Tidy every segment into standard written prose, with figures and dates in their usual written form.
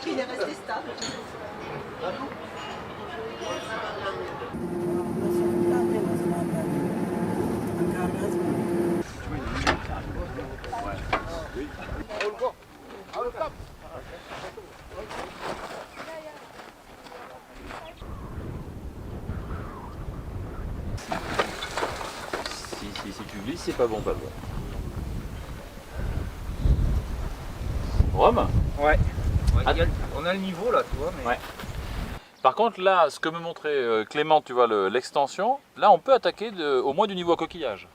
Il est resté stable. Si tu glisses, c'est pas bon, pas bon. Rome? Ouais. On a le niveau là, tu vois. Mais... Ouais. Par contre, là, ce que me montrait Clément, tu vois, l'extension, là, on peut attaquer au moins du niveau à coquillage.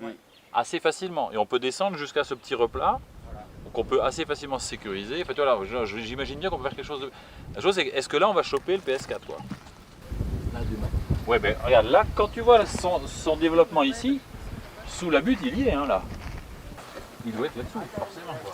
Oui. Assez facilement. Et on peut descendre jusqu'à ce petit replat. Voilà. Donc on peut assez facilement se sécuriser. En fait, voilà, j'imagine bien qu'on peut faire quelque chose de... La chose, c'est est-ce que là, on va choper le PS4, quoi? Là, demain. Ouais, ben regarde, là, quand tu vois son développement ici, sous la butte, il y est, hein, là. Il doit être là-dessous, forcément, quoi.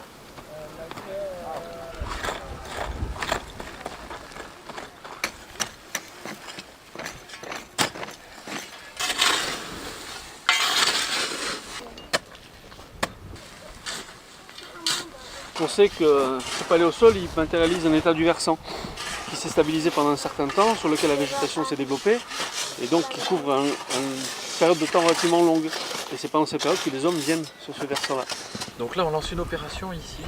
On sait que ce paléosol il matérialise un état du versant qui s'est stabilisé pendant un certain temps, sur lequel la végétation s'est développée et donc qui couvre une période de temps relativement longue. Et c'est pendant cette période que les hommes viennent sur ce versant-là. Donc là, on lance une opération ici.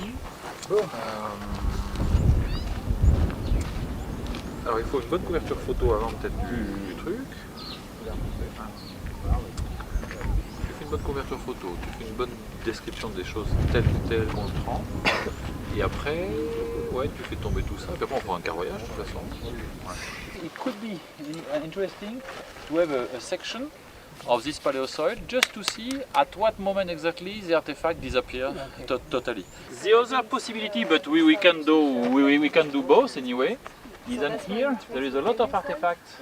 Alors il faut une bonne couverture photo avant peut-être du truc. Tu fais une bonne couverture photo, tu fais une bonne description des choses telles qu'on le prend. Et après, ouais, tu fais tomber tout ça. Et puis après, on fera un carroyage de toute façon. Ouais. It could be interesting to have a section of this paleosoil just to see at what moment exactly the artifact disappear totally. The other possibility, but we can do both anyway, is that here there is a lot of artifacts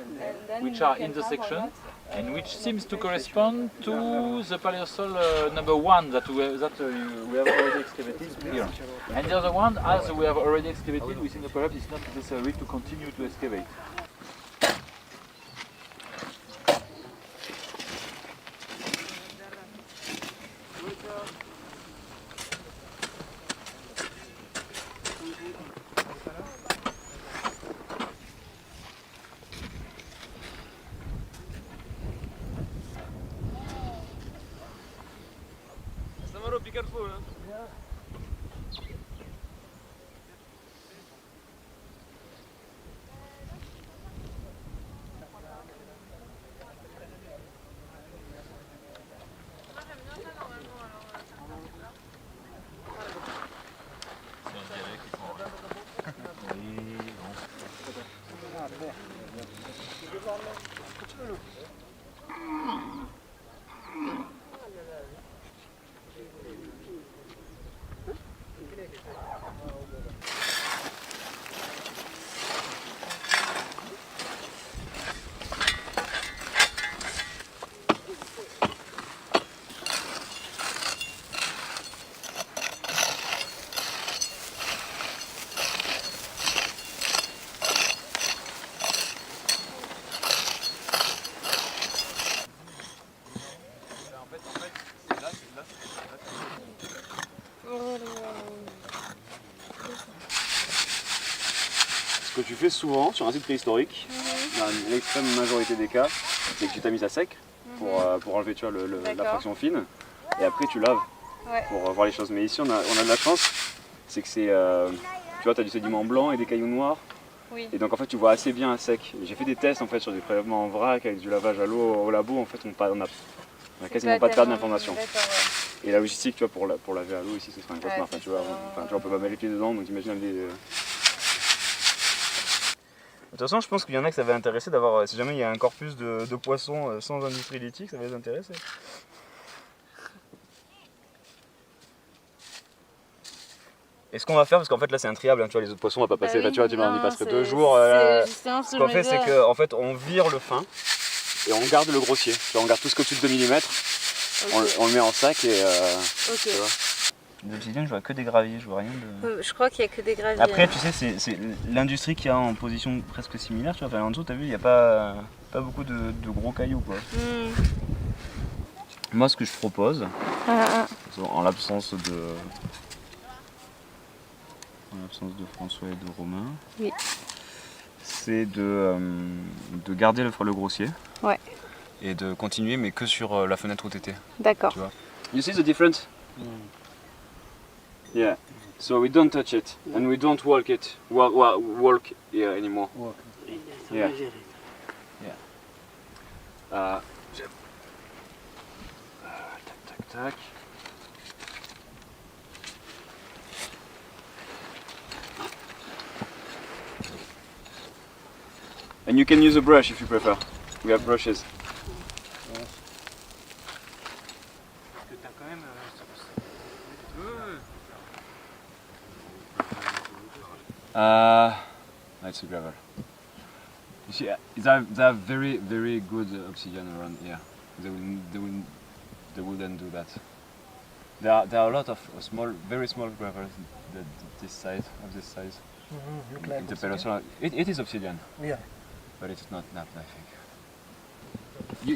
which are in the section and which seems to correspond to the paleosol number 1 that we have already excavated here. And the other one, as we have already excavated, we think that perhaps it's not necessary to continue to excavate. Be careful, huh? Ce que tu fais souvent sur un site préhistorique, dans l'extrême majorité des cas, c'est que tu tamises à sec pour enlever tu vois, la fraction fine et après tu laves pour voir les choses. Mais ici on a de la chance, c'est que c'est, tu vois, tu as du sédiment blanc et des cailloux noirs. Oui. Et donc en fait tu vois assez bien à sec. J'ai fait des tests en fait sur des prélèvements en vrac avec du lavage à l'eau au labo, en fait on a quasiment pas de perte d'information. Ouais. Et la logistique tu vois, pour laver à l'eau ici ce serait un cauchemar. Enfin, tu vois, on peut pas mettre les pieds dedans, donc imagine des... De toute façon, je pense qu'il y en a que ça va intéresser d'avoir, si jamais il y a un corpus de poissons sans industrie lithique, ça va les intéresser. Et ce qu'on va faire, parce qu'en fait là c'est intriable, hein, tu vois, les autres poissons on va pas passer, oui, tu vois, on y passerait 2 jours. Ce qu'on fait, c'est qu'en fait on vire le fin et on garde le grossier. Tu vois, on garde tout ce qui est au-dessus de 2 mm, okay. on le met en sac et. Ok. Tu vois. D'obsidienne, je vois que des graviers, je vois rien de. Je crois qu'il n'y a que des graviers. Après, tu sais, c'est l'industrie qui est en position presque similaire, tu vois. Enfin, en dessous, t'as vu, il n'y a pas beaucoup de gros cailloux, quoi. Moi, ce que je propose, en l'absence en l'absence de François et de Romain. Oui. C'est de garder le grossier. Ouais. Et de continuer, mais que sur la fenêtre où tu étais. D'accord. You see the difference? Yeah. So we don't touch it and we don't walk it. Walk here anymore. Yeah. Yeah. Tac, tac, tac. And you can use a brush if you prefer. We have brushes. It's a gravel. You see, they have very, very good obsidian around here. They wouldn't do that. There are a lot of small, very small gravels this size. Look like The obsidian. peninsula. It is obsidian, Yeah. but it's not nap, I think.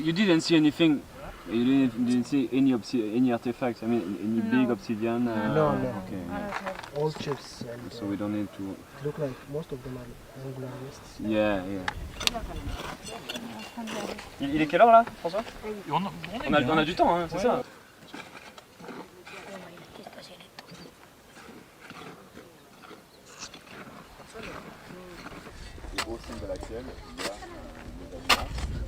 You didn't see anything. You didn't see any artifacts. I mean, any big obsidian. No. Okay. Yeah. All chips and So we don't need to. look like most of them are angular rests. Yeah. Il est quelle heure là, François? On a du temps, hein, c'est ça. Au fond de laquelle il y a des aliments.